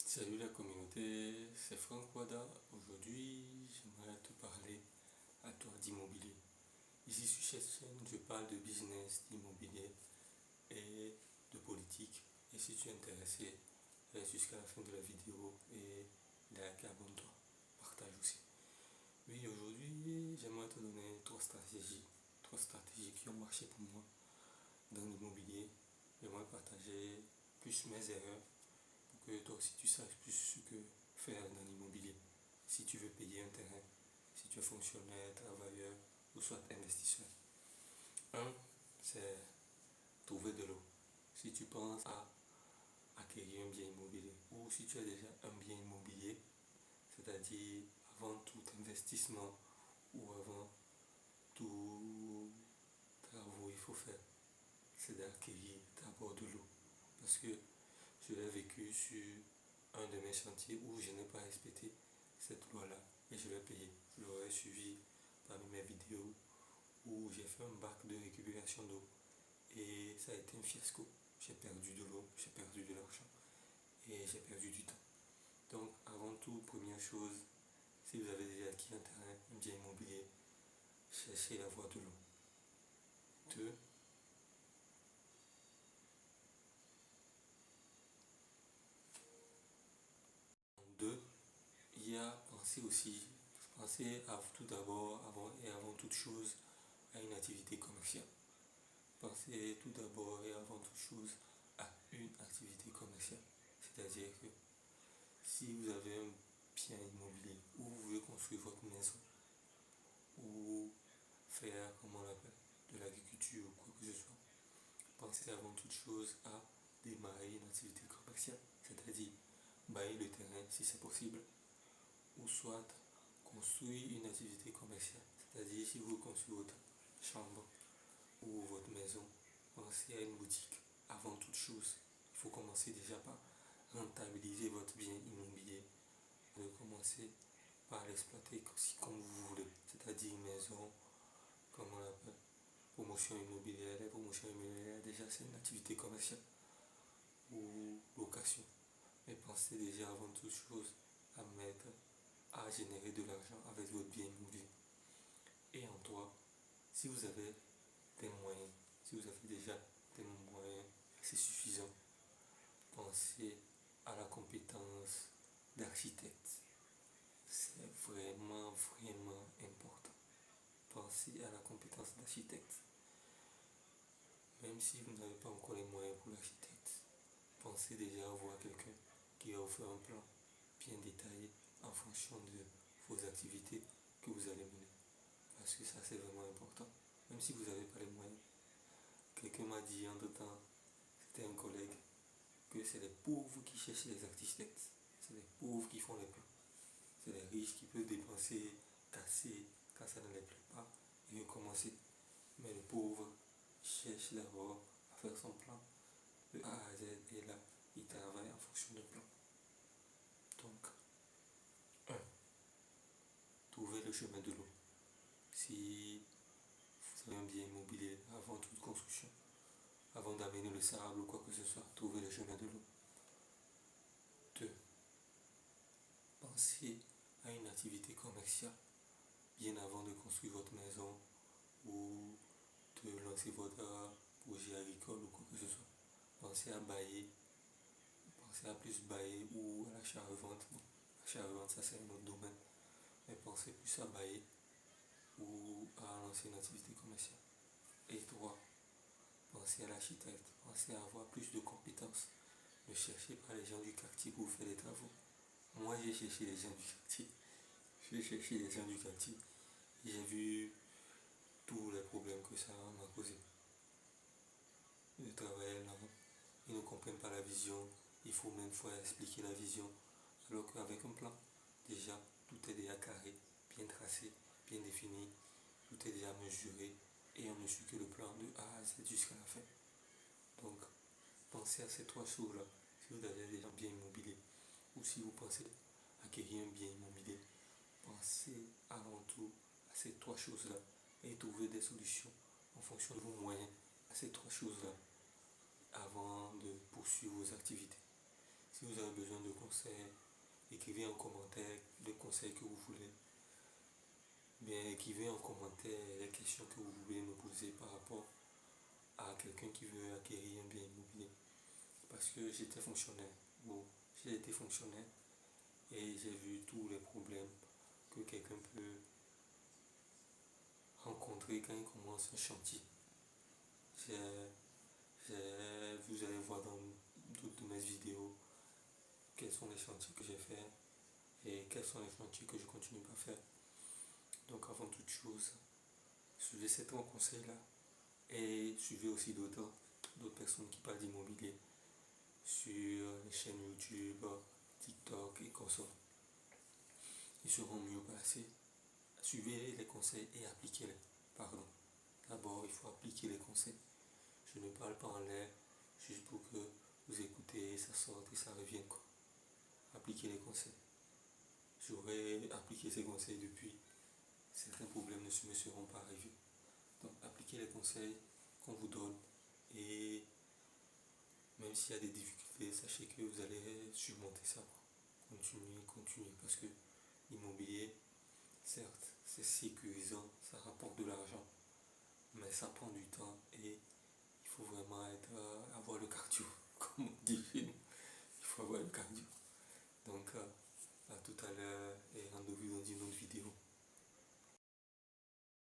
Salut la communauté, c'est Franck Wada. Aujourd'hui, j'aimerais te parler à toi d'immobilier. Ici sur cette chaîne, je parle de business, d'immobilier et de politique. Et si tu es intéressé, reste jusqu'à la fin de la vidéo et like, abonne-toi, partage aussi. Oui, aujourd'hui, j'aimerais te donner trois stratégies qui ont marché pour moi dans l'immobilier. J'aimerais partager plus mes erreurs pour que toi aussi tu saches plus ce que faire dans l'immobilier. Si tu veux payer un terrain, si tu es fonctionnaire, travailleur ou soit investisseur. Un, c'est trouver de l'eau. Si tu penses à acquérir un bien immobilier ou si tu as déjà un bien immobilier, c'est-à-dire avant tout investissement ou avant tout travaux il faut faire, c'est d'acquérir d'abord de l'eau. Parce que je l'ai vécu sur un de mes chantiers où je n'ai pas respecté cette loi-là et je l'ai payé. Vous l'aurais suivi parmi mes vidéos où j'ai fait un bac de récupération d'eau et ça a été un fiasco. J'ai perdu de l'eau, j'ai perdu de l'argent et j'ai perdu du temps. Donc avant tout, première chose, si vous avez déjà acquis un terrain, un bien immobilier, cherchez à avoir de l'eau. Deux, il y a penser à tout d'abord, avant toute chose, à une activité commerciale. Pensez tout d'abord et avant toute chose à une activité commerciale. C'est-à-dire que si vous avez un bien immobilier ou vous voulez construire votre maison ou faire, comment on l'appelle, de l'agriculture ou quoi que ce soit, pensez avant toute chose à démarrer une activité commerciale. C'est-à-dire bailler le terrain si c'est possible ou soit construire une activité commerciale. C'est-à-dire si vous construisez votre chambre ou votre maison, pensez à une boutique avant toute chose. Il faut commencer déjà par rentabiliser votre bien immobilier. Vous devez commencer par l'exploiter comme vous voulez. C'est-à-dire une maison, comme on l'appelle, promotion immobilière. Les promotions immobilières, déjà, c'est une activité commerciale ou location. Mais pensez déjà avant toute chose à générer de l'argent avec votre bien immobilier. Et en toi, si vous avez des moyens, si vous avez déjà des moyens assez suffisants, pensez à la compétence d'architecte. C'est vraiment, vraiment important. Pensez à la compétence d'architecte. Même si vous n'avez pas encore les moyens pour l'architecte, pensez déjà à voir quelqu'un qui va vous faire un plan bien détaillé en fonction de vos activités que vous allez mener. Parce que ça, c'est vraiment important. Même si vous n'avez pas les moyens. Quelqu'un m'a dit en d'autres temps, c'était un collègue, que c'est les pauvres qui cherchent les architectes. C'est les pauvres qui font les plans. C'est les riches qui peuvent dépenser, casser, quand ça ne les plaît pas, et recommencer. Mais le pauvre cherche d'abord à faire son plan de A à Z, et là, il travaille en fonction de plan. Donc, 1. Trouver le chemin de l'eau. Si vous avez un bien immobilier avant toute construction, avant d'amener le sable ou quoi que ce soit, trouvez le chemin de l'eau. 2. Pensez à une activité commerciale bien avant de construire votre maison ou de lancer votre projet agricole ou quoi que ce soit. Pensez à bailler, pensez à plus bailler ou à l'achat-revente. Bon, l'achat-revente, ça c'est un autre domaine. Mais pensez plus à bailler ou à lancer une activité commerciale. Et 3. Pensez à l'architecte, pensez à avoir plus de compétences. Ne cherchez pas les gens du quartier pour faire des travaux. Moi, j'ai cherché les gens du quartier. J'ai cherché les gens du quartier. J'ai vu tous les problèmes que ça m'a causé. Le travail là, ils ne comprennent pas la vision. Il faut même fois expliquer la vision. Alors qu'avec un plan, déjà, tout est déjà carré, bien tracé, bien défini. Tout est déjà mesuré. Et on ne suit que le plan de A à Z jusqu'à la fin. Donc, pensez à ces 3 choses-là. Si vous avez déjà un bien immobilier ou si vous pensez acquérir un bien immobilier, pensez avant tout à ces 3 choses-là et trouvez des solutions en fonction de vos moyens à ces 3 choses-là avant de poursuivre vos activités. Si vous avez besoin de conseils, écrivez en commentaire les conseils que vous voulez. Bien, écrivez en commentaire les questions que vous voulez me poser par rapport à quelqu'un qui veut acquérir un bien immobilier. Parce que j'étais fonctionnaire. Bon, j'ai été fonctionnaire et j'ai vu tous les problèmes que quelqu'un peut rencontrer quand il commence un chantier. Vous allez voir dans d'autres de mes vidéos quels sont les chantiers que j'ai faits et quels sont les chantiers que je continue à faire. Donc avant toute chose, suivez ces trois conseils-là et suivez aussi d'autres personnes qui parlent d'immobilier sur les chaînes YouTube, TikTok et consorts. Ils seront mieux placés. Suivez les conseils et appliquez-les. Pardon. D'abord, il faut appliquer les conseils. Je ne parle pas en l'air juste pour que vous écoutez, ça sorte et ça revienne quoi. Appliquez les conseils. J'aurais appliqué ces conseils depuis. Certains problèmes ne me seront pas arrivés. Donc appliquez les conseils qu'on vous donne et même s'il y a des difficultés, sachez que vous allez surmonter ça. Continuez parce que l'immobilier, certes, c'est sécurisant, ça rapporte de l'argent, mais ça prend du temps et il faut vraiment avoir le